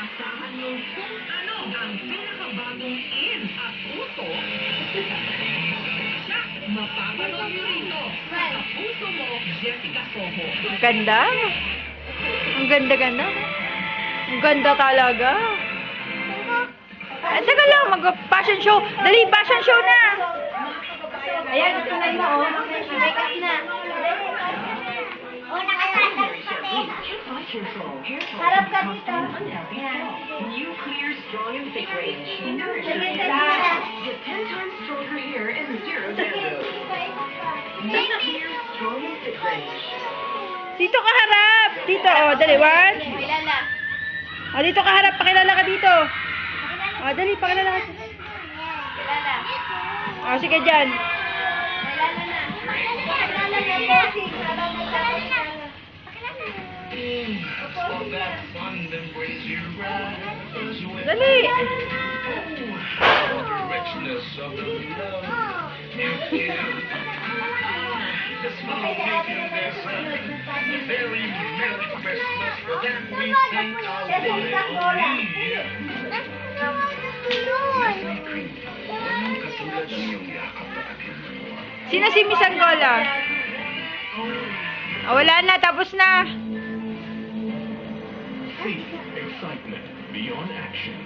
Asahan mo kung ano ang pinakabagong in at uso. Siya, mapapanood nyo rito sa Kapuso Mo, Jessica Soho. Ang ganda. Ang ganda-ganda. Ang ganda talaga. Eh, teka lang, mag-fashion show. Dali, fashion show na. Ayan, tunay mo, oh. Make up na. Oh, nakataas pati. Harap ka dito. New Clear Strong and Thick Range. Sige, sige. Get 10 times stronger hair and zero dandruff. New Clear Strong and Thick Range. Dito ka harap. Dito, oh. Dali, one. Kilala. Oh, dito ka harap. Pakilala ka dito. Oh, dali, pakilala ka. Kilala. Oh, sige dyan. Kilala na. Kilala na, bossing. Kilala na. Dali. Sino si Miss Angola? Oh, wala na, tapos na. Excitement beyond action.